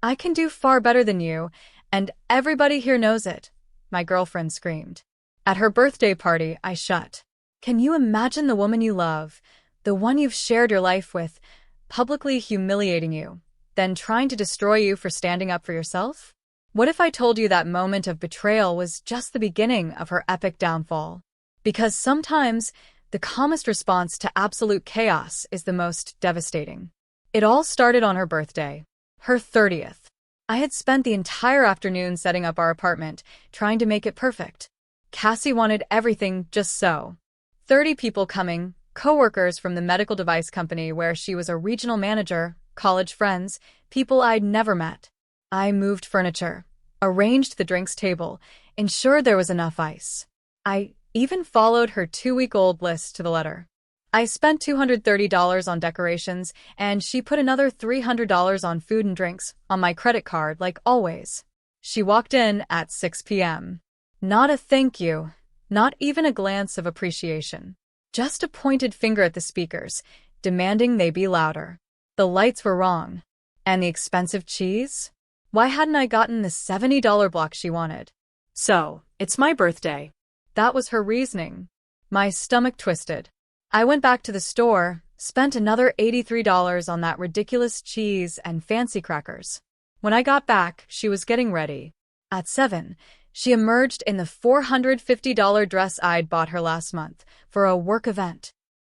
I can do far better than you, and everybody here knows it, my girlfriend screamed. At her birthday party, I shut. Can you imagine the woman you love, the one you've shared your life with, publicly humiliating you, then trying to destroy you for standing up for yourself? What if I told you that moment of betrayal was just the beginning of her epic downfall? Because sometimes, the calmest response to absolute chaos is the most devastating. It all started on her birthday, her 30th. I had spent the entire afternoon setting up our apartment, trying to make it perfect. Cassie wanted everything just so. 30 people coming, coworkers from the medical device company where she was a regional manager, college friends, people I'd never met. I moved furniture, arranged the drinks table, ensured there was enough ice. I even followed her 2-week-old list to the letter. I spent $230 on decorations, and she put another $300 on food and drinks on my credit card like always. She walked in at 6 p.m. Not a thank you, not even a glance of appreciation. Just a pointed finger at the speakers, demanding they be louder. The lights were wrong. And the expensive cheese? Why hadn't I gotten the $70 block she wanted? So, it's my birthday. That was her reasoning. My stomach twisted. I went back to the store, spent another $83 on that ridiculous cheese and fancy crackers. When I got back, she was getting ready. At 7, she emerged in the $450 dress I'd bought her last month for a work event.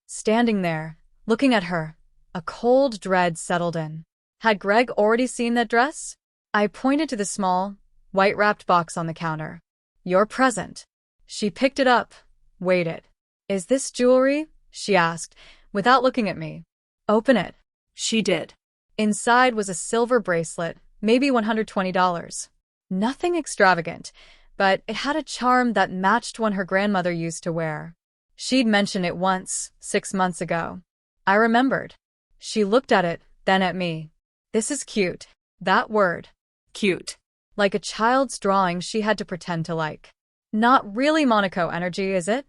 Standing there, looking at her, a cold dread settled in. Had Greg already seen that dress? I pointed to the small, white-wrapped box on the counter. Your present. She picked it up, waited. Is this jewelry? She asked, without looking at me. Open it. She did. Inside was a silver bracelet, maybe $120. Nothing extravagant, but it had a charm that matched one her grandmother used to wear. She'd mentioned it once, 6 months ago. I remembered. She looked at it, then at me. This is cute. That word. Cute. Like a child's drawing she had to pretend to like. Not really Monaco energy, is it?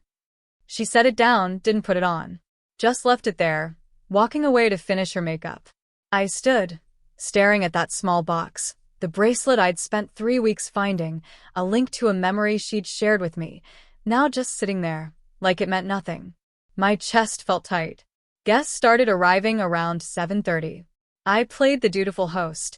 She set it down, didn't put it on. Just left it there, walking away to finish her makeup. I stood, staring at that small box, the bracelet I'd spent 3 weeks finding, a link to a memory she'd shared with me, now just sitting there, like it meant nothing. My chest felt tight. Guests started arriving around 7:30. I played the dutiful host,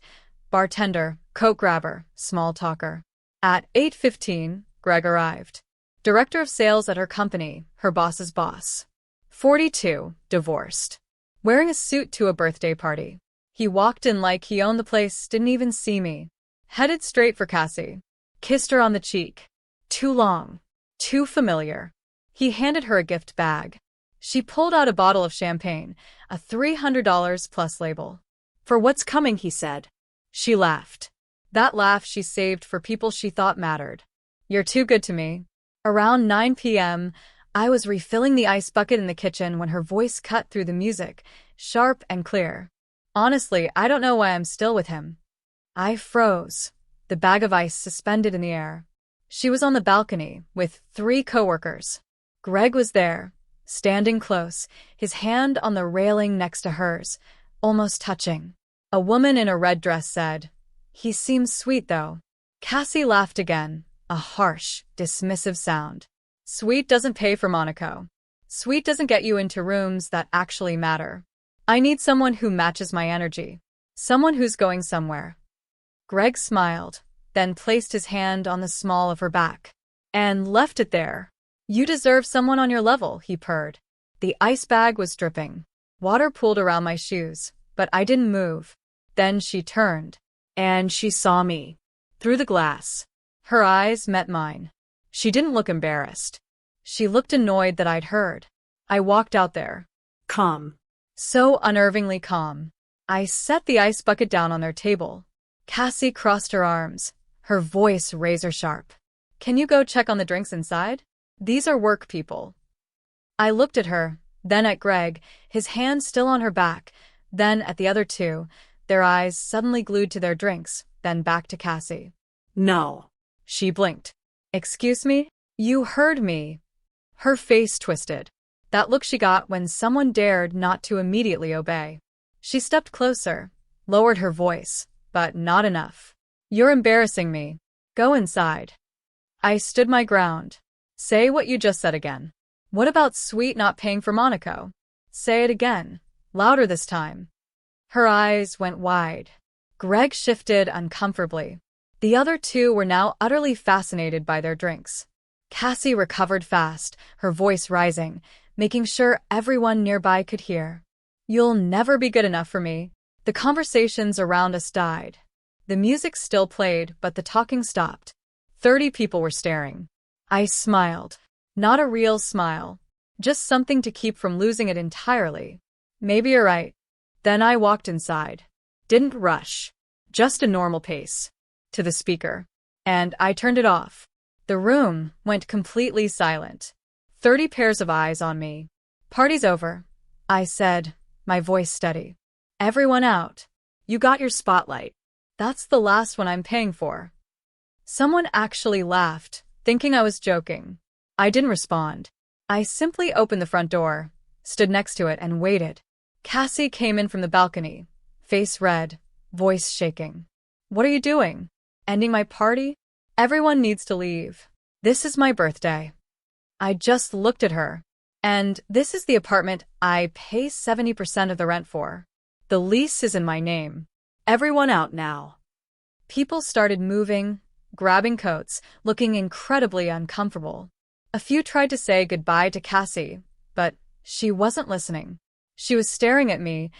bartender, coat grabber, small talker. At 8:15, Greg arrived. Director of sales at her company, her boss's boss. 42, divorced. Wearing a suit to a birthday party. He walked in like he owned the place, didn't even see me. Headed straight for Cassie. Kissed her on the cheek. Too long. Too familiar. He handed her a gift bag. She pulled out a bottle of champagne, a $300 plus label. For what's coming, he said. She laughed. That laugh she saved for people she thought mattered. You're too good to me. Around 9 p.m., I was refilling the ice bucket in the kitchen when her voice cut through the music, sharp and clear. Honestly, I don't know why I'm still with him. I froze, the bag of ice suspended in the air. She was on the balcony, with 3 coworkers. Greg was there, standing close, his hand on the railing next to hers, almost touching. A woman in a red dress said, "He seems sweet, though." Cassie laughed again, a harsh, dismissive sound. Sweet doesn't pay for Monaco. Sweet doesn't get you into rooms that actually matter. I need someone who matches my energy. Someone who's going somewhere. Greg smiled, then placed his hand on the small of her back. And left it there. You deserve someone on your level, he purred. The ice bag was dripping. Water pooled around my shoes, but I didn't move. Then she turned. And she saw me. Through the glass. Her eyes met mine. She didn't look embarrassed. She looked annoyed that I'd heard. I walked out there. Calm. So unnervingly calm. I set the ice bucket down on their table. Cassie crossed her arms, her voice razor-sharp. Can you go check on the drinks inside? These are work people. I looked at her, then at Greg, his hand still on her back, then at the other 2, their eyes suddenly glued to their drinks, then back to Cassie. No. She blinked. Excuse me? You heard me. Her face twisted. That look she got when someone dared not to immediately obey. She stepped closer, lowered her voice. but not enough. You're embarrassing me. Go inside. I stood my ground. Say what you just said again. What about Sweet not paying for Monaco? Say it again. Louder this time. Her eyes went wide. Greg shifted uncomfortably. The other two were now utterly fascinated by their drinks. Cassie recovered fast, her voice rising, making sure everyone nearby could hear. You'll never be good enough for me. The conversations around us died. The music still played, but the talking stopped. 30 people were staring. I smiled. Not a real smile. Just something to keep from losing it entirely. Maybe you're right. Then I walked inside. Didn't rush. Just a normal pace. To the speaker. And I turned it off. The room went completely silent. 30 pairs of eyes on me. Party's over, I said, my voice steady. Everyone out. You got your spotlight. That's the last one I'm paying for. Someone actually laughed, thinking I was joking. I didn't respond. I simply opened the front door, stood next to it, and waited. Cassie came in from the balcony, face red, voice shaking. What are you doing? Ending my party? Everyone needs to leave. This is my birthday. I just looked at her. And this is the apartment I pay 70% of the rent for. The lease is in my name. Everyone out now. People started moving, grabbing coats, looking incredibly uncomfortable. A few tried to say goodbye to Cassie, but she wasn't listening. She was staring at me,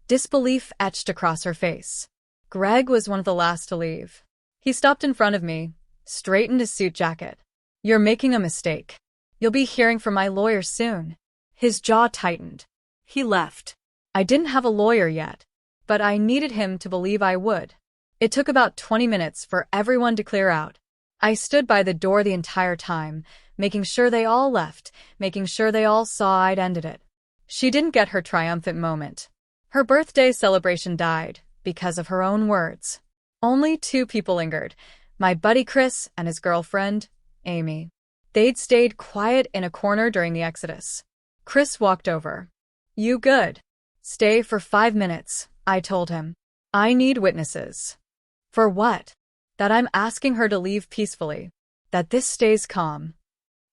disbelief etched across her face. Greg was one of the last to leave. He stopped in front of me, straightened his suit jacket. You're making a mistake. You'll be hearing from my lawyer soon. His jaw tightened. He left. I didn't have a lawyer yet, but I needed him to believe I would. It took about 20 minutes for everyone to clear out. I stood by the door the entire time, making sure they all left, making sure they all saw I'd ended it. She didn't get her triumphant moment. Her birthday celebration died because of her own words. Only 2 people lingered, my buddy Chris and his girlfriend, Amy. They'd stayed quiet in a corner during the exodus. Chris walked over. You good? Stay for 5 minutes, I told him. I need witnesses. For what? That I'm asking her to leave peacefully. That this stays calm.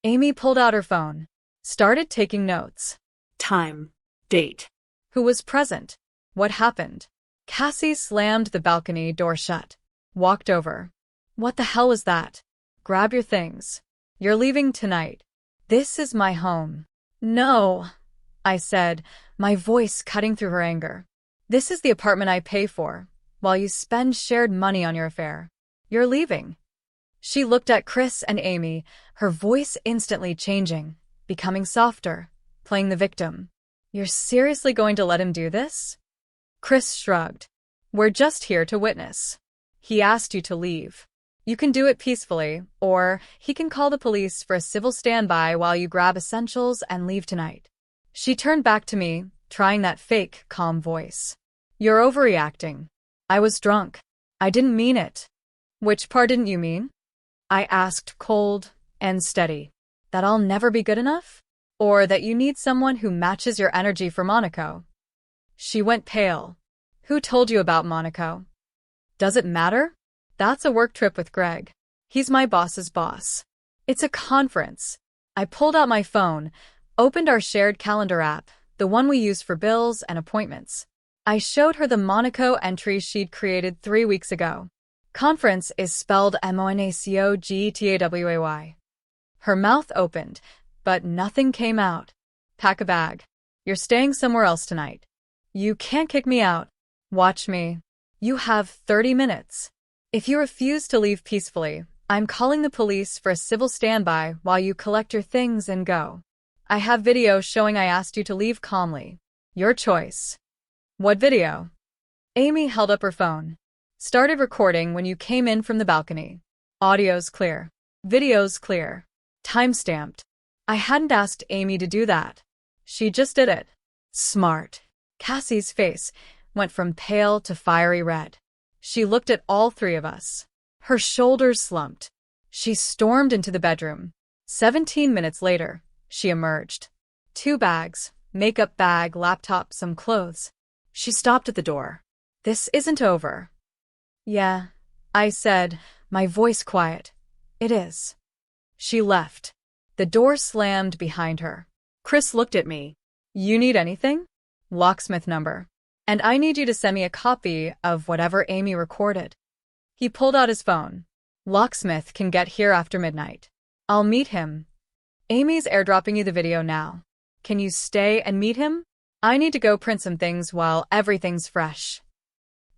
Amy pulled out her phone. Started taking notes. Time. Date. Who was present? What happened? Cassie slammed the balcony door shut. Walked over. What the hell was that? Grab your things. You're leaving tonight. This is my home. No, I said, my voice cutting through her anger. This is the apartment I pay for, while you spend shared money on your affair. You're leaving. She looked at Chris and Amy, her voice instantly changing, becoming softer, playing the victim. You're seriously going to let him do this? Chris shrugged. We're just here to witness. He asked you to leave. You can do it peacefully, or he can call the police for a civil standby while you grab essentials and leave tonight. She turned back to me, trying that fake, calm voice. You're overreacting. I was drunk. I didn't mean it. Which part didn't you mean? I asked, cold and steady. That I'll never be good enough? Or that you need someone who matches your energy for Monaco? She went pale. Who told you about Monaco? Does it matter? That's a work trip with Greg. He's my boss's boss. It's a conference. I pulled out my phone, opened our shared calendar app, the one we use for bills and appointments. I showed her the Monaco entry she'd created 3 weeks ago. Conference is spelled Monacogetaway. Her mouth opened, but nothing came out. Pack a bag. You're staying somewhere else tonight. You can't kick me out. Watch me. You have 30 minutes. If you refuse to leave peacefully, I'm calling the police for a civil standby while you collect your things and go. I have video showing I asked you to leave calmly. Your choice. What video? Amy held up her phone. Started recording when you came in from the balcony. Audio's clear. Video's clear. Timestamped. I hadn't asked Amy to do that. She just did it. Smart. Cassie's face went from pale to fiery red. She looked at all 3 of us. Her shoulders slumped. She stormed into the bedroom. 17 minutes later, she emerged. 2 bags, makeup bag, laptop, some clothes. She stopped at the door. This isn't over. Yeah, I said, my voice quiet. It is. She left. The door slammed behind her. Chris looked at me. You need anything? Locksmith number. And I need you to send me a copy of whatever Amy recorded. He pulled out his phone. Locksmith can get here after midnight. I'll meet him. Amy's airdropping you the video now. Can you stay and meet him? I need to go print some things while everything's fresh.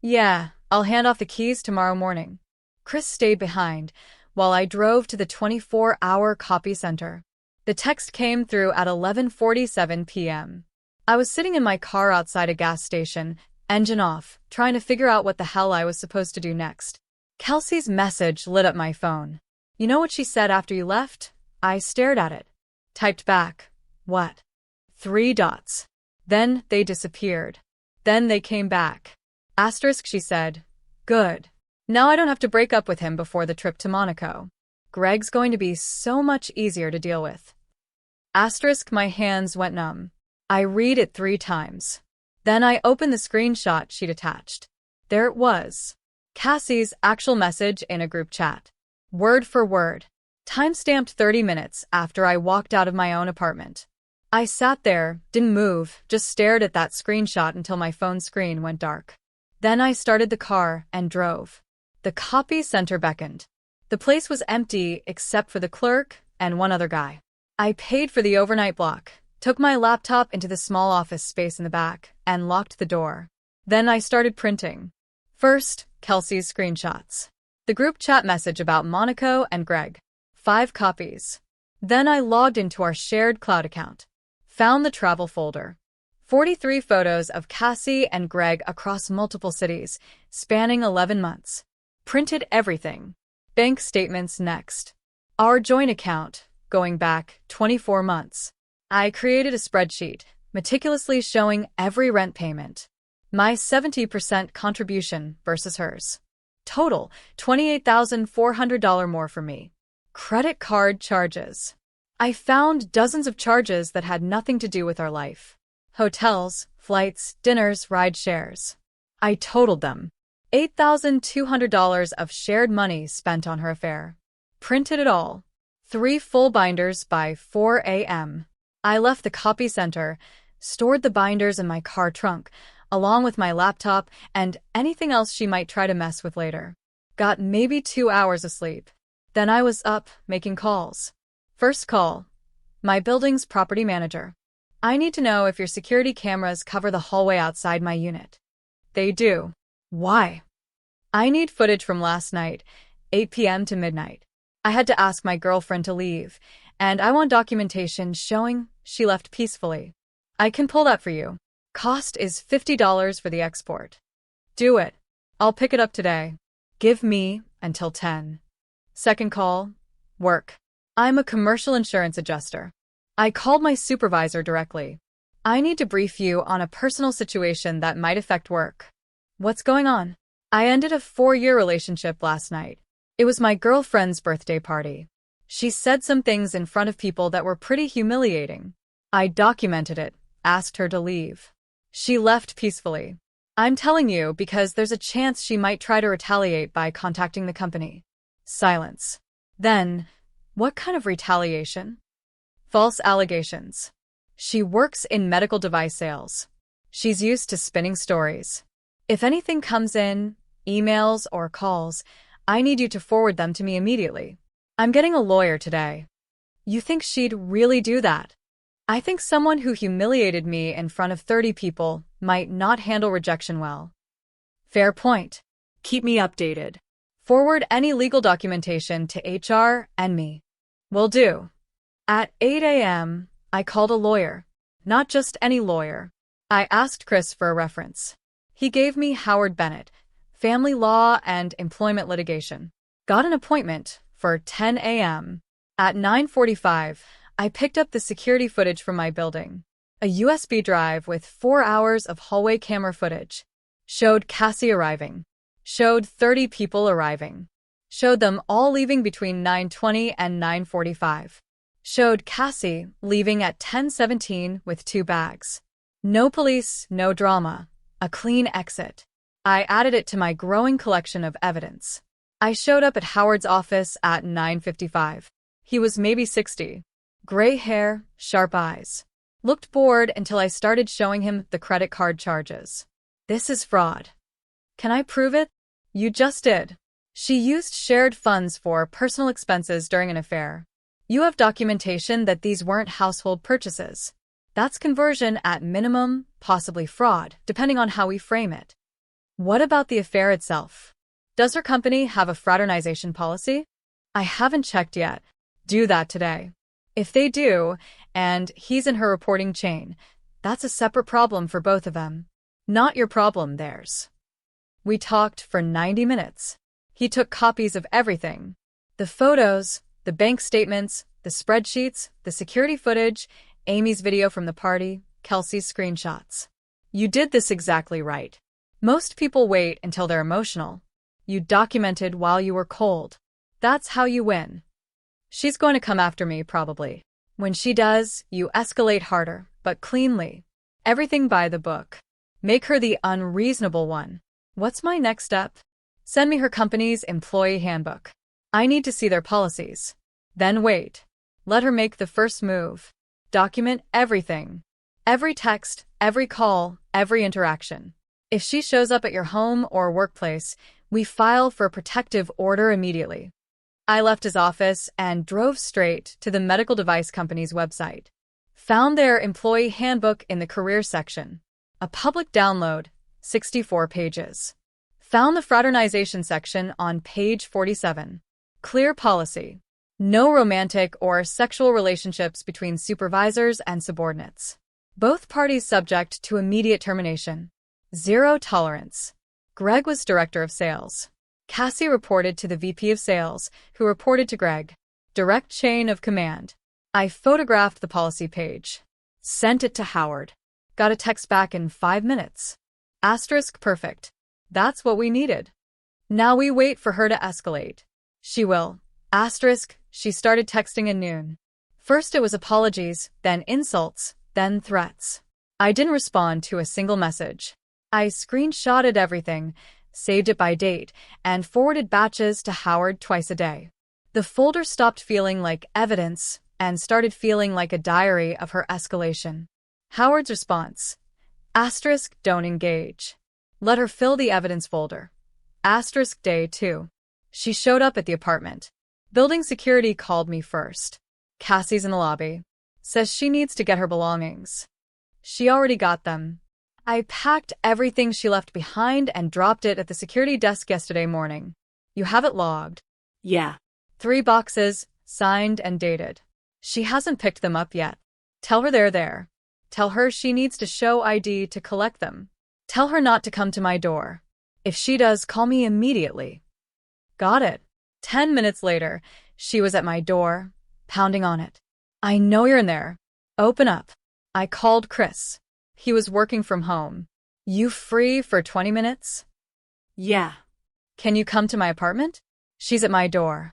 Yeah, I'll hand off the keys tomorrow morning. Chris stayed behind while I drove to the 24-hour copy center. The text came through at 11:47 p.m. I was sitting in my car outside a gas station, engine off, trying to figure out what the hell I was supposed to do next. Kelsey's message lit up my phone. You know what she said after you left? I stared at it. Typed back. What? 3 dots. Then they disappeared. Then they came back. Asterisk, she said. Good. Now I don't have to break up with him before the trip to Monaco. Greg's going to be so much easier to deal with. Asterisk, my hands went numb. I read it 3 times. Then I opened the screenshot she'd attached. There it was. Cassie's actual message in a group chat. Word for word. Timestamped 30 minutes after I walked out of my own apartment. I sat there, didn't move, just stared at that screenshot until my phone screen went dark. Then I started the car and drove. The copy center beckoned. The place was empty except for the clerk and one other guy. I paid for the overnight block, took my laptop into the small office space in the back, and locked the door. Then I started printing. First, Kelsey's screenshots. The group chat message about Monaco and Greg. 5 copies. Then I logged into our shared cloud account. Found the travel folder. 43 photos of Cassie and Greg across multiple cities, spanning 11 months. Printed everything. Bank statements next. Our joint account, going back 24 months. I created a spreadsheet, meticulously showing every rent payment. My 70% contribution versus hers. Total, $28,400 more for me. Credit card charges. I found dozens of charges that had nothing to do with our life. Hotels, flights, dinners, ride shares. I totaled them. $8,200 of shared money spent on her affair. Printed it all. 3 full binders by 4 a.m. I left the copy center, stored the binders in my car trunk, along with my laptop and anything else she might try to mess with later. Got maybe 2 hours of sleep. Then I was up, making calls. First call. My building's property manager. I need to know if your security cameras cover the hallway outside my unit. They do. Why? I need footage from last night, 8 p.m. to midnight. I had to ask my girlfriend to leave, and I want documentation showing she left peacefully. I can pull that for you. Cost is $50 for the export. Do it. I'll pick it up today. Give me until 10. Second call. Work. I'm a commercial insurance adjuster. I called my supervisor directly. I need to brief you on a personal situation that might affect work. What's going on? I ended a 4-year relationship last night. It was my girlfriend's birthday party. She said some things in front of people that were pretty humiliating. I documented it, asked her to leave. She left peacefully. I'm telling you because there's a chance she might try to retaliate by contacting the company. Silence. Then, what kind of retaliation? False allegations. She works in medical device sales. She's used to spinning stories. If anything comes in, emails or calls, I need you to forward them to me immediately. I'm getting a lawyer today. You think she'd really do that? I think someone who humiliated me in front of 30 people might not handle rejection well. Fair point. Keep me updated. Forward any legal documentation to HR and me. Will do. At 8 a.m., I called a lawyer. Not just any lawyer. I asked Chris for a reference. He gave me Howard Bennett, family law and employment litigation. Got an appointment for 10 a.m. At 9:45, I picked up the security footage from my building. A USB drive with 4 hours of hallway camera footage. Showed Cassie arriving. Showed 30 people arriving. Showed them all leaving between 9:20 and 9:45. Showed Cassie leaving at 10:17 with 2 bags. No police, no drama. A clean exit. I added it to my growing collection of evidence. I showed up at Howard's office at 9:55. He was maybe 60. Gray hair, sharp eyes. Looked bored until I started showing him the credit card charges. This is fraud. Can I prove it? You just did. She used shared funds for personal expenses during an affair. You have documentation that these weren't household purchases. That's conversion at minimum, possibly fraud, depending on how we frame it. What about the affair itself? Does her company have a fraternization policy? I haven't checked yet. Do that today. If they do, and he's in her reporting chain, that's a separate problem for both of them. Not your problem, theirs. We talked for 90 minutes. He took copies of everything. The photos, the bank statements, the spreadsheets, the security footage, Amy's video from the party, Kelsey's screenshots. You did this exactly right. Most people wait until they're emotional. You documented while you were cold. That's how you win. She's going to come after me, probably. When she does, you escalate harder, but cleanly. Everything by the book. Make her the unreasonable one. What's my next step? Send me her company's employee handbook. I need to see their policies. Then wait. Let her make the first move. Document everything. Every text, every call, every interaction. If she shows up at your home or workplace, we file for a protective order immediately. I left his office and drove straight to the medical device company's website. Found their employee handbook in the career section. A public download, 64 pages. Found the fraternization section on page 47. Clear policy. No romantic or sexual relationships between supervisors and subordinates. Both parties subject to immediate termination. Zero tolerance. Greg was director of sales. Cassie reported to the VP of sales, who reported to Greg. Direct chain of command. I photographed the policy page. Sent it to Howard. Got a text back in 5 minutes. Asterisk perfect. That's what we needed. Now we wait for her to escalate. She will. Asterisk, she started texting at noon. First it was apologies, then insults, then threats. I didn't respond to a single message. I screenshotted everything, saved it by date, and forwarded batches to Howard twice a day. The folder stopped feeling like evidence and started feeling like a diary of her escalation. Howard's response. Asterisk, don't engage. Let her fill the evidence folder. Asterisk day 2. She showed up at the apartment. Building security called me first. Cassie's in the lobby. Says she needs to get her belongings. She already got them. I packed everything she left behind and dropped it at the security desk yesterday morning. You have it logged. Yeah. 3 boxes, signed and dated. She hasn't picked them up yet. Tell her they're there. Tell her she needs to show ID to collect them. Tell her not to come to my door. If she does, call me immediately. Got it. 10 minutes later, she was at my door, pounding on it. I know you're in there. Open up. I called Chris. He was working from home. You free for 20 minutes? Yeah. Can you come to my apartment? She's at my door.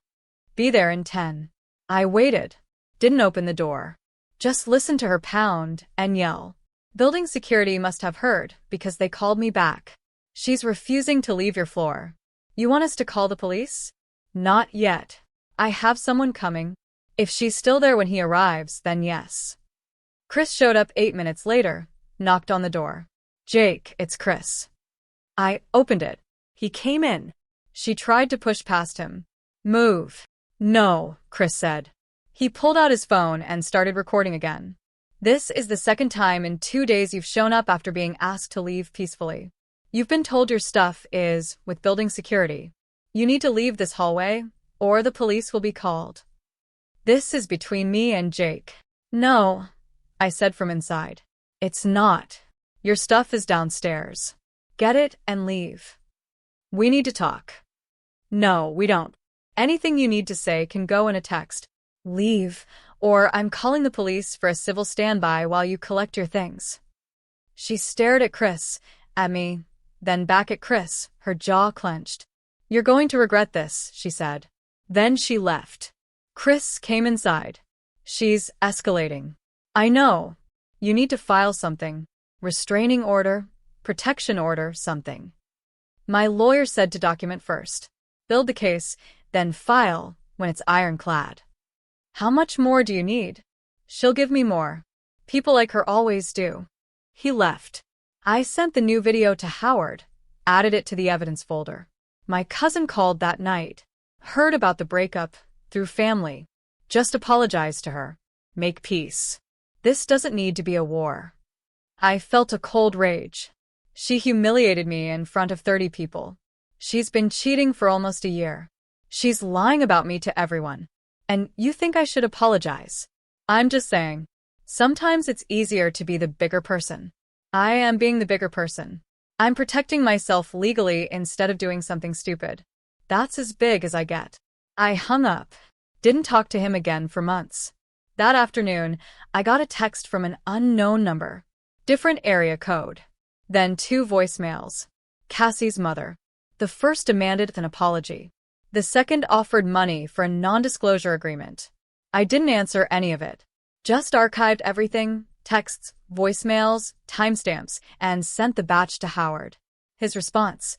Be there in 10. I waited. Didn't open the door. Just listened to her pound and yell. Building security must have heard because they called me back. She's refusing to leave your floor. You want us to call the police? Not yet. I have someone coming. If she's still there when he arrives, then yes. Chris showed up 8 minutes later, knocked on the door. Jake, it's Chris. I opened it. He came in. She tried to push past him. Move. No, Chris said. He pulled out his phone and started recording again. This is the second time in 2 days you've shown up after being asked to leave peacefully. You've been told your stuff is with building security. You need to leave this hallway, or the police will be called. This is between me and Jake. No, I said from inside. It's not. Your stuff is downstairs. Get it and leave. We need to talk. No, we don't. Anything you need to say can go in a text. Leave, or I'm calling the police for a civil standby while you collect your things. She stared at Chris, at me, then back at Chris, her jaw clenched. You're going to regret this, she said. Then she left. Chris came inside. She's escalating. I know. You need to file something. Restraining order, protection order, something. My lawyer said to document first. Build the case, then file when it's ironclad. How much more do you need? She'll give me more. People like her always do. He left. I sent the new video to Howard, added it to the evidence folder. My cousin called that night. Heard about the breakup, through family. Just apologize to her. Make peace. This doesn't need to be a war. I felt a cold rage. She humiliated me in front of 30 people. She's been cheating for almost a year. She's lying about me to everyone. And you think I should apologize? I'm just saying. Sometimes it's easier to be the bigger person. I am being the bigger person. I'm protecting myself legally instead of doing something stupid. That's as big as I get. I hung up. Didn't talk to him again for months. That afternoon, I got a text from an unknown number. Different area code. Then 2 voicemails. Cassie's mother. The first demanded an apology. The second offered money for a non-disclosure agreement. I didn't answer any of it. Just archived everything, texts, voicemails, timestamps, and sent the batch to Howard. His response: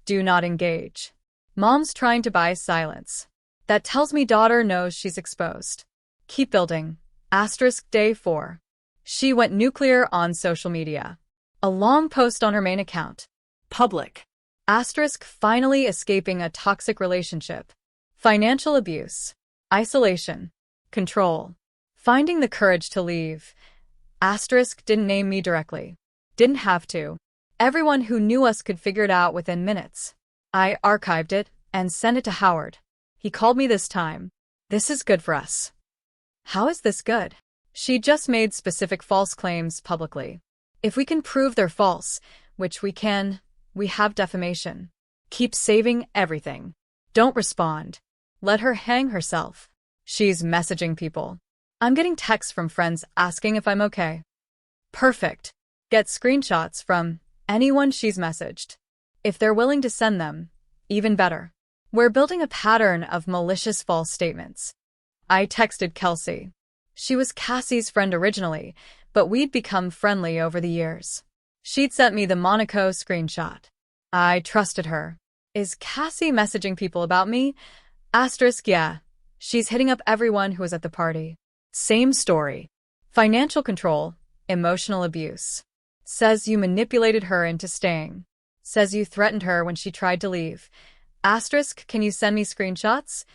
do not engage. Mom's trying to buy silence. That tells me daughter knows she's exposed. Keep building. Day 4. She went nuclear on social media. A long post on her main account. Public. Finally escaping a toxic relationship. Financial abuse. Isolation. Control. Finding the courage to leave. Didn't name me directly. Didn't have to. Everyone who knew us could figure it out within minutes. I archived it and sent it to Howard. He called me this time. This is good for us. How is this good? She just made specific false claims publicly. If we can prove they're false, which we can, we have defamation. Keep saving everything. Don't respond. Let her hang herself. She's messaging people. I'm getting texts from friends asking if I'm okay. Perfect. Get screenshots from anyone she's messaged. If they're willing to send them, even better. We're building a pattern of malicious false statements. I texted Kelsey. She was Cassie's friend originally, but we'd become friendly over the years. She'd sent me the Monaco screenshot. I trusted her. Is Cassie messaging people about me? Yeah. She's hitting up everyone who was at the party. Same story. Financial control, emotional abuse. Says you manipulated her into staying. Says you threatened her when she tried to leave. Can you send me screenshots?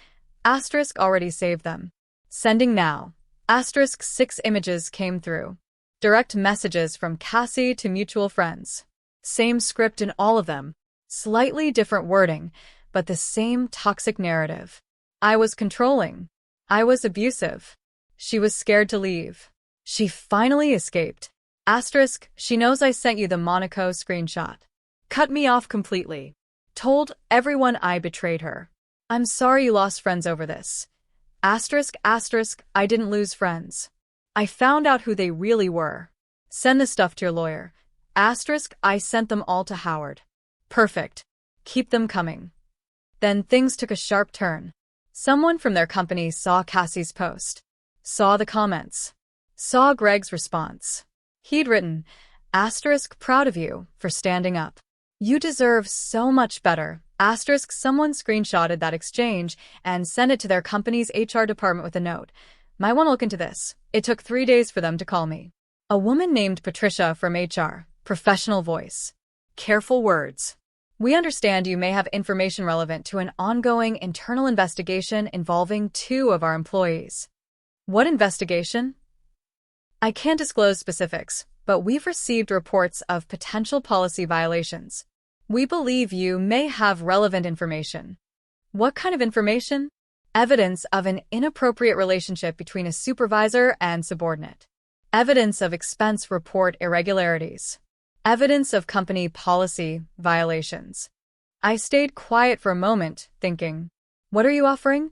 Already saved them. Sending now. 6 images came through. Direct messages from Cassie to mutual friends. Same script in all of them. Slightly different wording, but the same toxic narrative. I was controlling. I was abusive. She was scared to leave. She finally escaped. She knows I sent you the Monaco screenshot. Cut me off completely. Told everyone I betrayed her. I'm sorry you lost friends over this. I didn't lose friends. I found out who they really were. Send the stuff to your lawyer. I sent them all to Howard. Perfect. Keep them coming. Then things took a sharp turn. Someone from their company saw Cassie's post. Saw the comments. Saw Greg's response. He'd written, proud of you for standing up. You deserve so much better. Someone screenshotted that exchange and sent it to their company's HR department with a note. Might want to look into this. It took 3 days for them to call me. A woman named Patricia from HR, professional voice. Careful words. We understand you may have information relevant to an ongoing internal investigation involving 2 of our employees. What investigation? I can't disclose specifics, but we've received reports of potential policy violations. We believe you may have relevant information. What kind of information? Evidence of an inappropriate relationship between a supervisor and subordinate. Evidence of expense report irregularities. Evidence of company policy violations. I stayed quiet for a moment, thinking, what are you offering?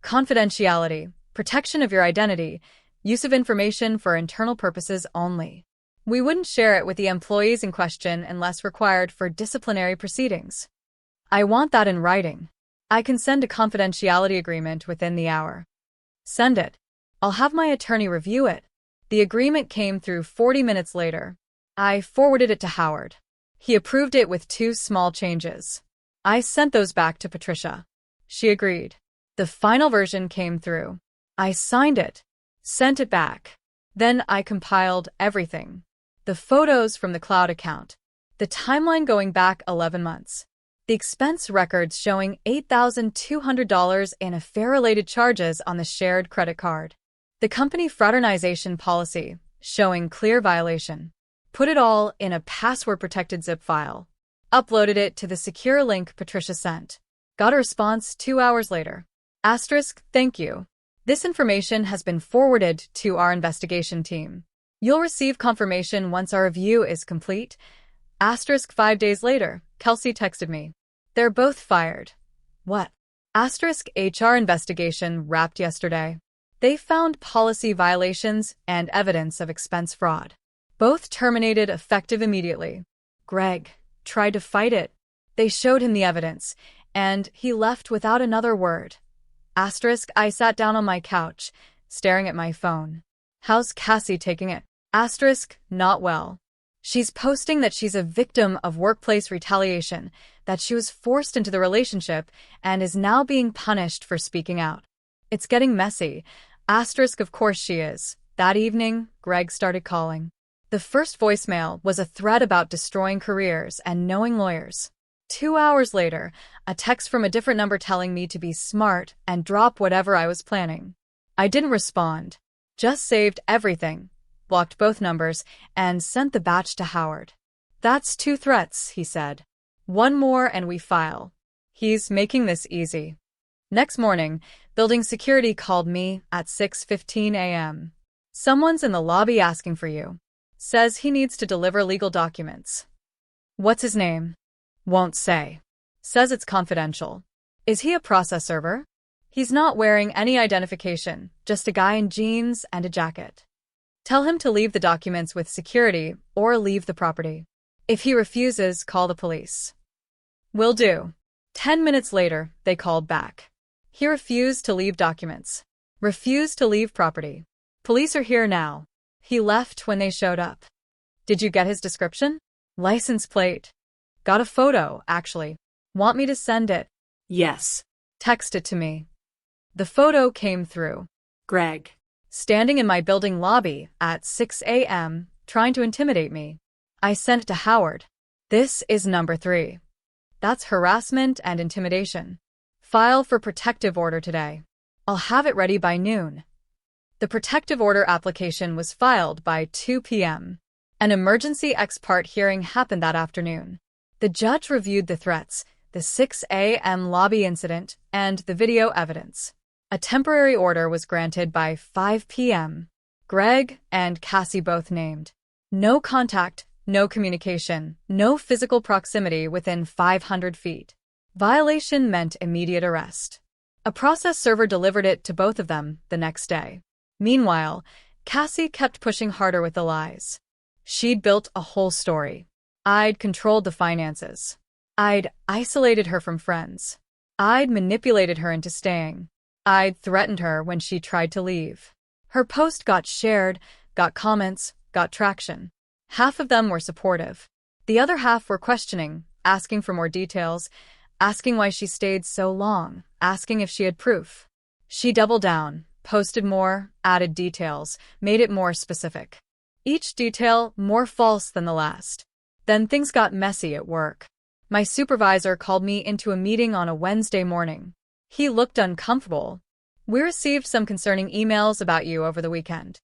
Confidentiality, protection of your identity, use of information for internal purposes only. We wouldn't share it with the employees in question unless required for disciplinary proceedings. I want that in writing. I can send a confidentiality agreement within the hour. Send it. I'll have my attorney review it. The agreement came through 40 minutes later. I forwarded it to Howard. He approved it with 2 small changes. I sent those back to Patricia. She agreed. The final version came through. I signed it, sent it back. Then I compiled everything. The photos from the cloud account, the timeline going back 11 months, the expense records showing $8,200 in affair-related charges on the shared credit card, the company fraternization policy showing clear violation. Put it all in a password-protected zip file. Uploaded it to the secure link Patricia sent. Got a response 2 hours later. Thank you. This information has been forwarded to our investigation team. You'll receive confirmation once our review is complete. 5 days later, Kelsey texted me. They're both fired. What? HR investigation wrapped yesterday. They found policy violations and evidence of expense fraud. Both terminated effective immediately. Greg tried to fight it. They showed him the evidence, and he left without another word. I sat down on my couch, staring at my phone. How's Cassie taking it? Not well. She's posting that she's a victim of workplace retaliation, that she was forced into the relationship and is now being punished for speaking out. It's getting messy. Of course she is. That evening, Greg started calling. The first voicemail was a threat about destroying careers and knowing lawyers. 2 hours later, a text from a different number telling me to be smart and drop whatever I was planning. I didn't respond. Just saved everything, blocked both numbers, and sent the batch to Howard. That's 2 threats, he said. 1 more and we file. He's making this easy. Next morning, building security called me at 6:15 a.m. Someone's in the lobby asking for you. Says he needs to deliver legal documents. What's his name? Won't say. Says it's confidential. Is he a process server? He's not wearing any identification, just a guy in jeans and a jacket. Tell him to leave the documents with security or leave the property. If he refuses, call the police. Will do. 10 minutes later, they called back. He refused to leave documents. Refused to leave property. Police are here now. He left when they showed up. Did you get his description? License plate. Got a photo, actually. Want me to send it? Yes. Text it to me. The photo came through. Greg. Standing in my building lobby at 6 a.m., trying to intimidate me. I sent it to Howard. This is number 3. That's harassment and intimidation. File for protective order today. I'll have it ready by noon. The protective order application was filed by 2 p.m. An emergency ex parte hearing happened that afternoon. The judge reviewed the threats, the 6 a.m. lobby incident, and the video evidence. A temporary order was granted by 5 p.m. Greg and Cassie both named. No contact, no communication, no physical proximity within 500 feet. Violation meant immediate arrest. A process server delivered it to both of them the next day. Meanwhile, Cassie kept pushing harder with the lies. She'd built a whole story. I'd controlled the finances. I'd isolated her from friends. I'd manipulated her into staying. I'd threatened her when she tried to leave. Her post got shared, got comments, got traction. Half of them were supportive. The other half were questioning, asking for more details, asking why she stayed so long, asking if she had proof. She doubled down, posted more, added details, made it more specific. Each detail more false than the last. Then things got messy at work. My supervisor called me into a meeting on a Wednesday morning. He looked uncomfortable. We received some concerning emails about you over the weekend.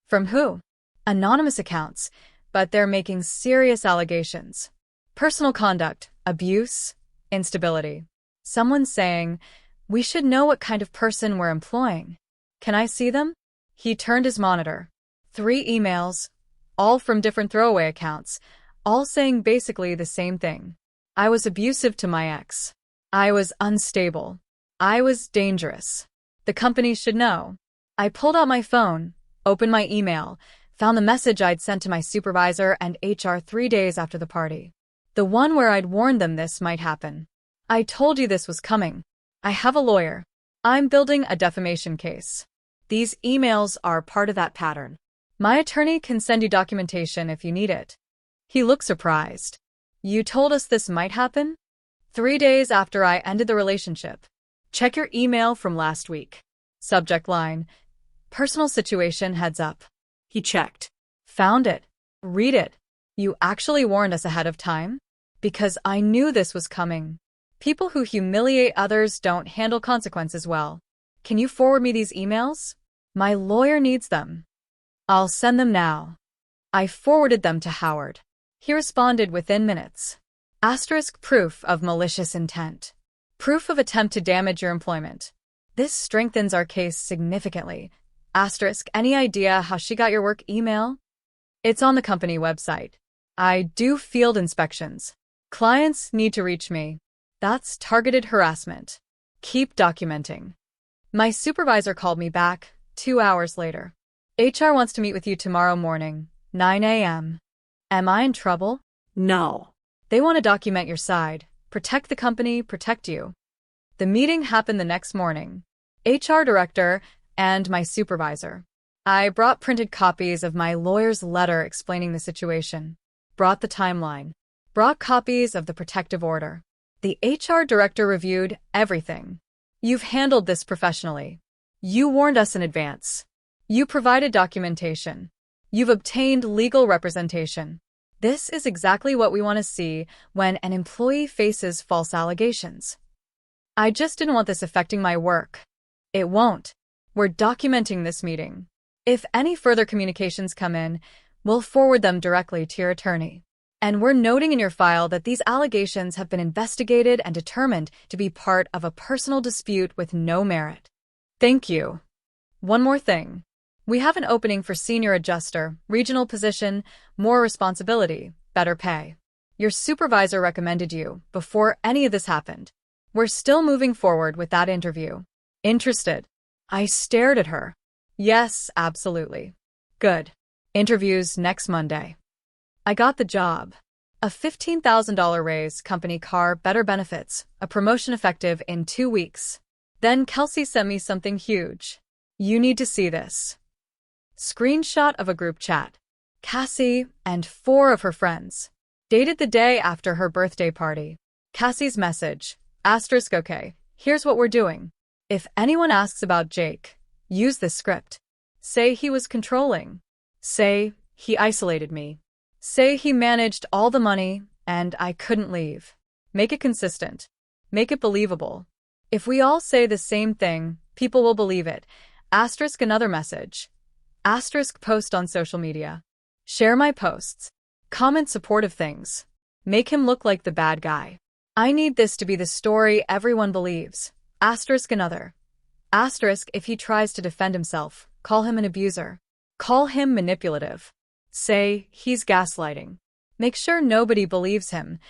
From who? Anonymous accounts, but they're making serious allegations. Personal conduct, abuse, instability. Someone's saying, we should know what kind of person we're employing. Can I see them? He turned his monitor. 3 emails, all from different throwaway accounts, all saying basically the same thing. I was abusive to my ex. I was unstable. I was dangerous. The company should know. I pulled out my phone, opened my email, found the message I'd sent to my supervisor and HR 3 days after the party. The one where I'd warned them this might happen. I told you this was coming. I have a lawyer. I'm building a defamation case. These emails are part of that pattern. My attorney can send you documentation if you need it. He looked surprised. You told us this might happen? 3 days after I ended the relationship. Check your email from last week. Subject line: personal situation heads up. He checked. Found it. Read it. You actually warned us ahead of time? Because I knew this was coming. People who humiliate others don't handle consequences well. Can you forward me these emails? My lawyer needs them. I'll send them now. I forwarded them to Howard. He responded within minutes. Asterisk proof of malicious intent. Proof of attempt to damage your employment. This strengthens our case significantly. Asterisk, any idea how she got your work email? It's on the company website. I do field inspections. Clients need to reach me. That's targeted harassment. Keep documenting. My supervisor called me back 2 hours later. HR wants to meet with you tomorrow morning, 9 a.m. Am I in trouble? No. They want to document your side. Protect the company, protect you. The meeting happened the next morning. HR director and my supervisor. I brought printed copies of my lawyer's letter explaining the situation. Brought the timeline. Brought copies of the protective order. The HR director reviewed everything. You've handled this professionally. You warned us in advance. You provided documentation. You've obtained legal representation. This is exactly what we want to see when an employee faces false allegations. I just didn't want this affecting my work. It won't. We're documenting this meeting. If any further communications come in, we'll forward them directly to your attorney. And we're noting in your file that these allegations have been investigated and determined to be part of a personal dispute with no merit. Thank you. One more thing. We have an opening for senior adjuster, regional position, more responsibility, better pay. Your supervisor recommended you before any of this happened. We're still moving forward with that interview. Interested? I stared at her. Yes, absolutely. Good. Interviews next Monday. I got the job. A $15,000 raise, company car, better benefits, a promotion effective in 2 weeks. Then Kelsey sent me something huge. You need to see this. Screenshot of a group chat. Cassie and 4 of her friends. Dated the day after her birthday party. Cassie's message. Asterisk okay, here's what we're doing. If anyone asks about Jake, use this script. Say he was controlling. Say he isolated me. Say he managed all the money and I couldn't leave. Make it consistent. Make it believable. If we all say the same thing, people will believe it. Asterisk another message. Asterisk post on social media. Share my posts. Comment supportive things. Make him look like the bad guy. I need this to be the story everyone believes. Asterisk another. Asterisk if he tries to defend himself, call him an abuser. Call him manipulative. Say he's gaslighting. Make sure nobody believes him.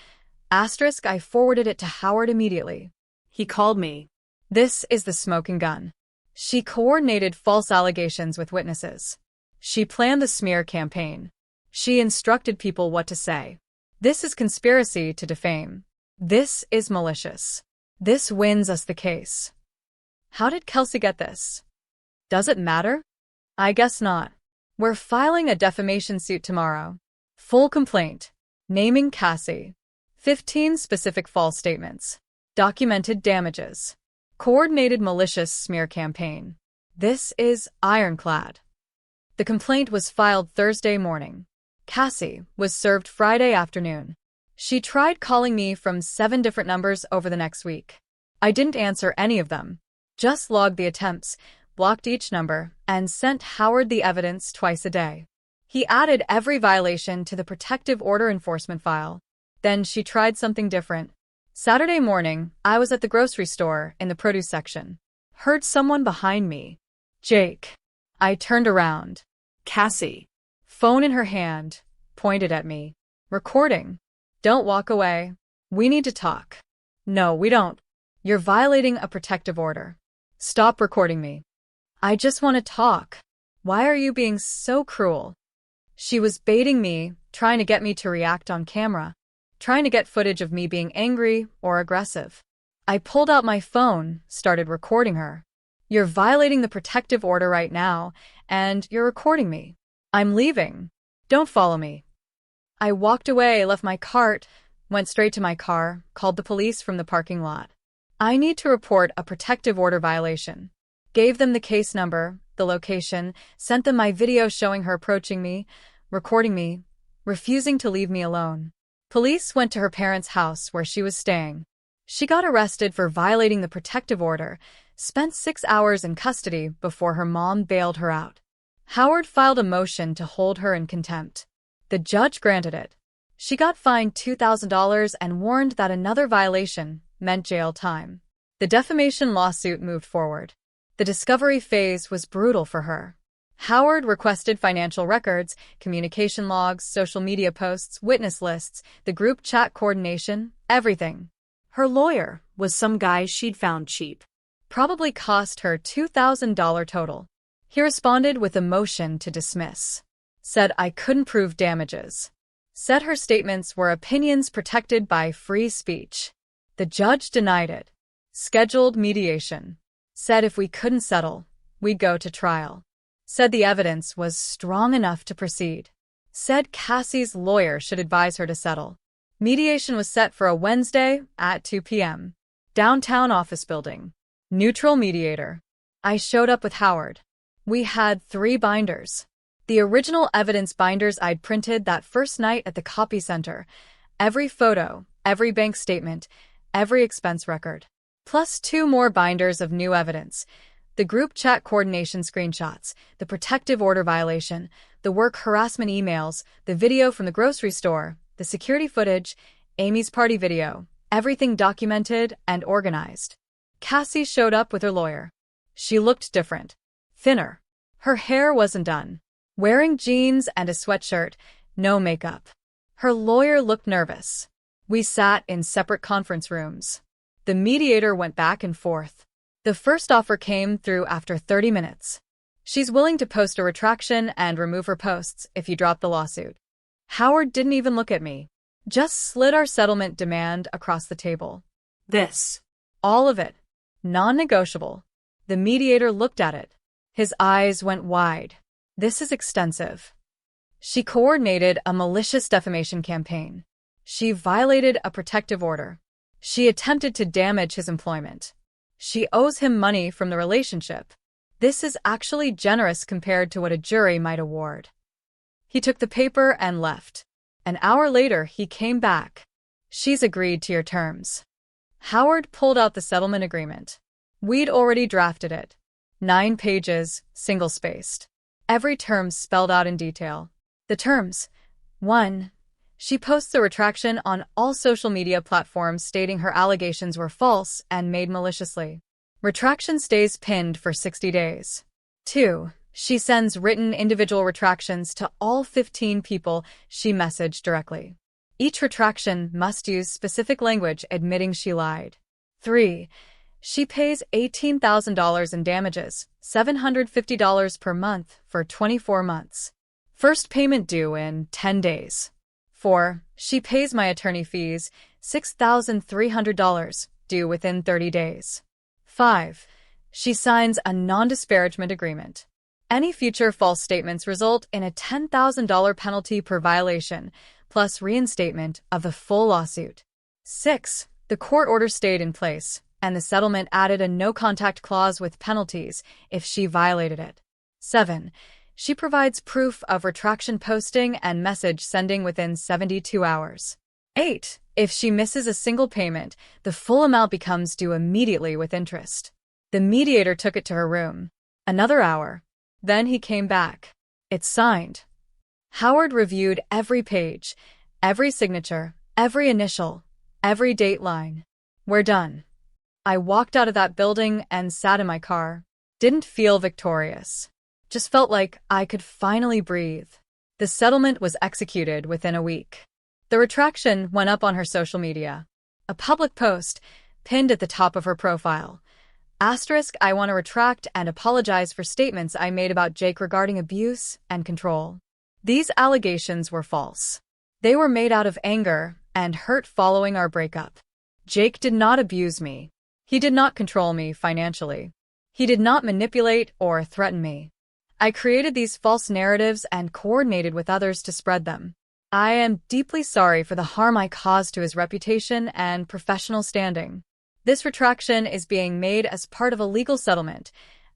Asterisk I forwarded it to Howard immediately. He called me. This is the smoking gun. She coordinated false allegations with witnesses. She planned the smear campaign. She instructed people what to say. This is conspiracy to defame. This is malicious. This wins us the case. How did Kelsey get this? Does it matter? I guess not. We're filing a defamation suit tomorrow. Full complaint. Naming Cassie. 15 specific false statements. Documented damages. Coordinated malicious smear campaign. This is ironclad. The complaint was filed Thursday morning. Cassie was served Friday afternoon. She tried calling me from 7 different numbers over the next week. I didn't answer any of them. Just logged the attempts, blocked each number, and sent Howard the evidence twice a day. He added every violation to the protective order enforcement file. Then she tried something different. Saturday morning, I was at the grocery store in the produce section. Heard someone behind me. Jake. I turned around. Cassie. Phone in her hand, pointed at me. Recording. Don't walk away. We need to talk. No, we don't. You're violating a protective order. Stop recording me. I just want to talk. Why are you being so cruel? She was baiting me, trying to get me to react on camera, trying to get footage of me being angry or aggressive. I pulled out my phone, started recording her. You're violating the protective order right now, and you're recording me. I'm leaving. Don't follow me. I walked away, left my cart, Went straight to my car, called the police from the parking lot. I need to report a protective order violation. Gave them the case number, the location, sent them my video showing her approaching me, recording me, refusing to leave me alone. Police went to her parents' house where she was staying. She got arrested for violating the protective order, spent 6 hours in custody before her mom bailed her out. Howard filed a motion to hold her in contempt. The judge granted it. She got fined $2,000 and warned that another violation meant jail time. The defamation lawsuit moved forward. The discovery phase was brutal for her. Howard requested financial records, communication logs, social media posts, witness lists, the group chat coordination, everything. Her lawyer was some guy she'd found cheap. Probably cost her $2,000 total. He responded with a motion to dismiss. Said I couldn't prove damages. Said her statements were opinions protected by free speech. The judge denied it. Scheduled mediation. Said if we couldn't settle, we'd go to trial. Said the evidence was strong enough to proceed. Said Cassie's lawyer should advise her to settle. Mediation was set for a Wednesday at 2 p.m. Downtown office building. Neutral mediator. I showed up with Howard. We had 3 binders. The original evidence binders I'd printed that first night at the copy center. Every photo, every bank statement, every expense record. Plus 2 more binders of new evidence. The group chat coordination screenshots, the protective order violation, the work harassment emails, the video from the grocery store, the security footage, Amy's party video, everything documented and organized. Cassie showed up with her lawyer. She looked different. Thinner. Her hair wasn't done. Wearing jeans and a sweatshirt, no makeup. Her lawyer looked nervous. We sat in separate conference rooms. The mediator went back and forth. The first offer came through after 30 minutes. She's willing to post a retraction and remove her posts if you drop the lawsuit. Howard didn't even look at me. Just slid our settlement demand across the table. This. All of it. Non-negotiable. The mediator looked at it. His eyes went wide. This is extensive. She coordinated a malicious defamation campaign. She violated a protective order. She attempted to damage his employment. She owes him money from the relationship. This is actually generous compared to what a jury might award. He took the paper and left. An hour later, he came back. She's agreed to your terms. Howard pulled out the settlement agreement. We'd already drafted it. 9 pages, single-spaced. Every term spelled out in detail. The terms. 1. She posts a retraction on all social media platforms stating her allegations were false and made maliciously. Retraction stays pinned for 60 days. 2. She sends written individual retractions to all 15 people she messaged directly. Each retraction must use specific language admitting she lied. 3. She pays $18,000 in damages, $750 per month for 24 months. First payment due in 10 days. 4. She pays my attorney fees, $6,300, due within 30 days. 5. She signs a non-disparagement agreement. Any future false statements result in a $10,000 penalty per violation, plus reinstatement of the full lawsuit. 6. The court order stayed in place, and the settlement added a no-contact clause with penalties if she violated it. 7. She provides proof of retraction posting and message sending within 72 hours. 8. If she misses a single payment, the full amount becomes due immediately with interest. The mediator took it to her room. Another hour. Then he came back. It's signed. Howard reviewed every page, every signature, every initial, every date line. We're done. I walked out of that building and sat in my car. Didn't feel victorious. Just felt like I could finally breathe. The settlement was executed within a week. The retraction went up on her social media. A public post, pinned at the top of her profile. Asterisk, I want to retract and apologize for statements I made about Jake regarding abuse and control. These allegations were false. They were made out of anger and hurt following our breakup. Jake did not abuse me. He did not control me financially. He did not manipulate or threaten me. I created these false narratives and coordinated with others to spread them. I am deeply sorry for the harm I caused to his reputation and professional standing. This retraction is being made as part of a legal settlement.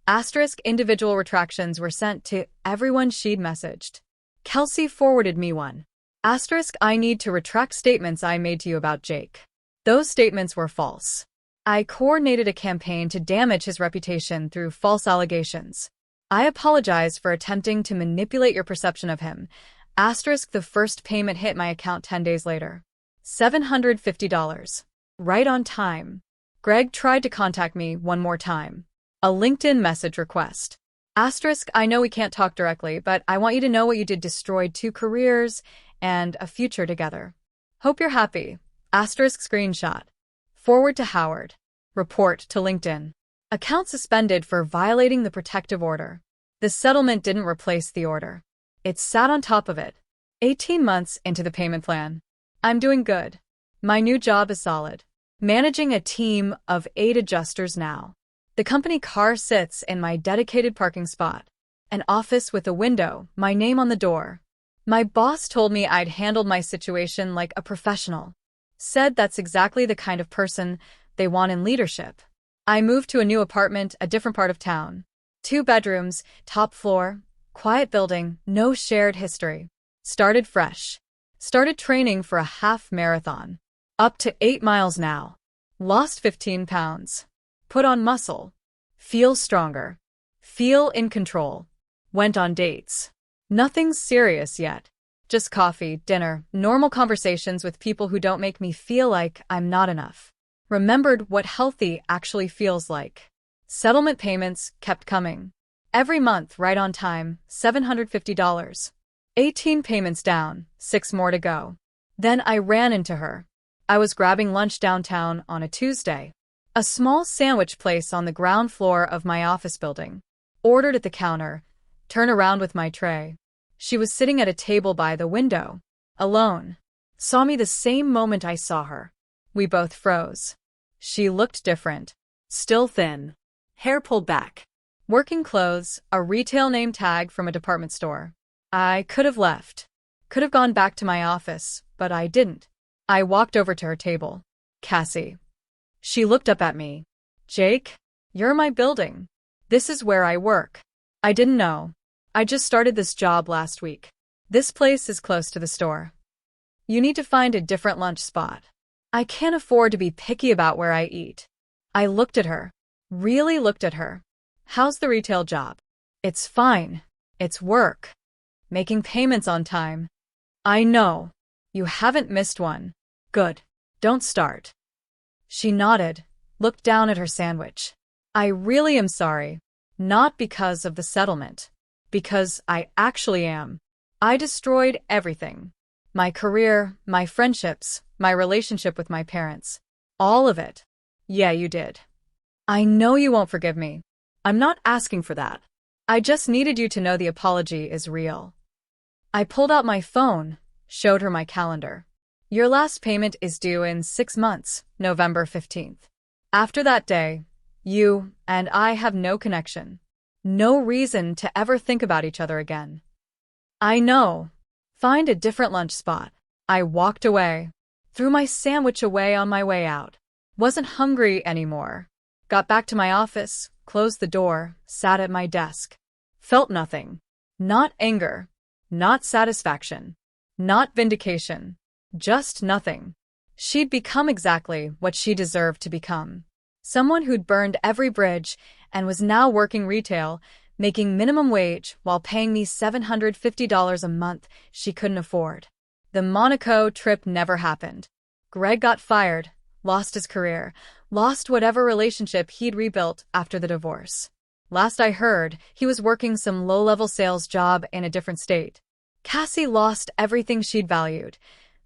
Asterisk individual retractions were sent to everyone she'd messaged. Kelsey forwarded me one. Asterisk I need to retract statements I made to you about Jake. Those statements were false. I coordinated a campaign to damage his reputation through false allegations. I apologize for attempting to manipulate your perception of him. Asterisk the first payment hit my account 10 days later. $750. Right on time. Greg tried to contact me one more time. A LinkedIn message request. Asterisk I know we can't talk directly, but I want you to know what you did destroyed 2 careers and a future together. Hope you're happy. Asterisk screenshot. Forward to Howard. Report to LinkedIn. Account suspended for violating the protective order. The settlement didn't replace the order. It sat on top of it. 18 months into the payment plan. I'm doing good. My new job is solid. Managing a team of 8 adjusters now. The company car sits in my dedicated parking spot. An office with a window, my name on the door. My boss told me I'd handled my situation like a professional. Said that's exactly the kind of person they want in leadership. I moved to a new apartment, a different part of town. 2 bedrooms, top floor, quiet building, no shared history. Started fresh. Started training for a half marathon. Up to 8 miles now. Lost 15 pounds. Put on muscle. Feel stronger. Feel in control. Went on dates. Nothing serious yet. Just coffee, dinner, normal conversations with people who don't make me feel like I'm not enough. Remembered what healthy actually feels like. Settlement payments kept coming. Every month, right on time, $750. 18 payments down, 6 more to go. Then I ran into her. I was grabbing lunch downtown on a Tuesday. A small sandwich place on the ground floor of my office building. Ordered at the counter. Turn around with my tray. She was sitting at a table by the window. Alone. Saw me the same moment I saw her. We both froze. She looked different. Still thin. Hair pulled back. Working clothes, a retail name tag from a department store. I could have left. Could have gone back to my office, but I didn't. I walked over to her table. Cassie. She looked up at me. Jake, you're my building. This is where I work. I didn't know. I just started this job last week. This place is close to the store. You need to find a different lunch spot. I can't afford to be picky about where I eat. I looked at her. Really looked at her. How's the retail job? It's fine. It's work. Making payments on time. I know. You haven't missed one. Good. Don't start. She nodded, looked down at her sandwich. I really am sorry. Not because of the settlement. Because I actually am. I destroyed everything. My career, my friendships, my relationship with my parents. All of it. Yeah, you did. I know you won't forgive me. I'm not asking for that. I just needed you to know the apology is real. I pulled out my phone, showed her my calendar. Your last payment is due in 6 months, November 15th. After that day, you and I have no connection. No reason to ever think about each other again. I know. Find a different lunch spot. I walked away. Threw my sandwich away on my way out. Wasn't hungry anymore. Got back to my office, closed the door, sat at my desk. Felt nothing. Not anger. Not satisfaction. Not vindication. Just nothing. She'd become exactly what she deserved to become. Someone who'd burned every bridge and was now working retail, making minimum wage while paying me $750 a month she couldn't afford. The Monaco trip never happened. Greg got fired, lost his career, lost whatever relationship he'd rebuilt after the divorce. Last I heard, he was working some low-level sales job in a different state. Cassie lost everything she'd valued.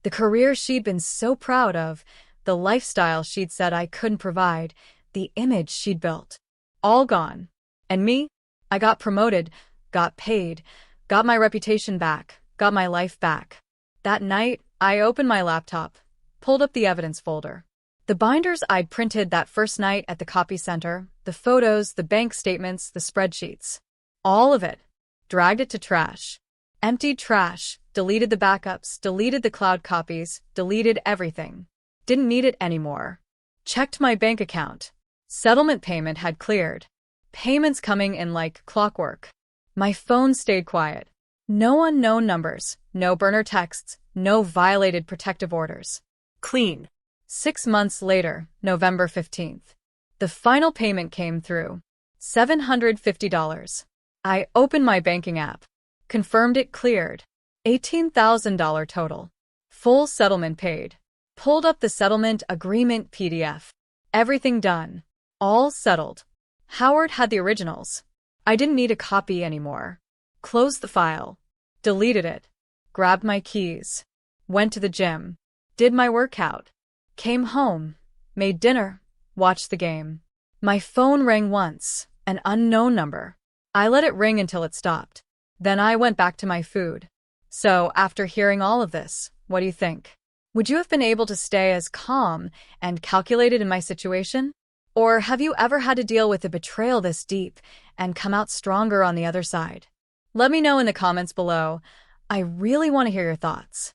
The career she'd been so proud of, the lifestyle she'd said I couldn't provide, the image she'd built. All gone. And me? I got promoted, got paid, got my reputation back, got my life back. That night, I opened my laptop, pulled up the evidence folder. The binders I'd printed that first night at the copy center, the photos, the bank statements, the spreadsheets. All of it. Dragged it to trash. Emptied trash, deleted the backups, deleted the cloud copies, deleted everything. Didn't need it anymore. Checked my bank account. Settlement payment had cleared. Payments coming in like clockwork. My phone stayed quiet. No unknown numbers, no burner texts, no violated protective orders. Clean. 6 months later, November 15th. The final payment came through. $750. I opened my banking app. Confirmed it cleared. $18,000 total. Full settlement paid. Pulled up the settlement agreement PDF. Everything done. All settled. Howard had the originals. I didn't need a copy anymore. Closed the file. Deleted it. Grabbed my keys. Went to the gym. Did my workout. Came home. Made dinner. Watched the game. My phone rang once. An unknown number. I let it ring until it stopped. Then I went back to my food. So, after hearing all of this, what do you think? Would you have been able to stay as calm and calculated in my situation? Or have you ever had to deal with a betrayal this deep and come out stronger on the other side? Let me know in the comments below. I really want to hear your thoughts.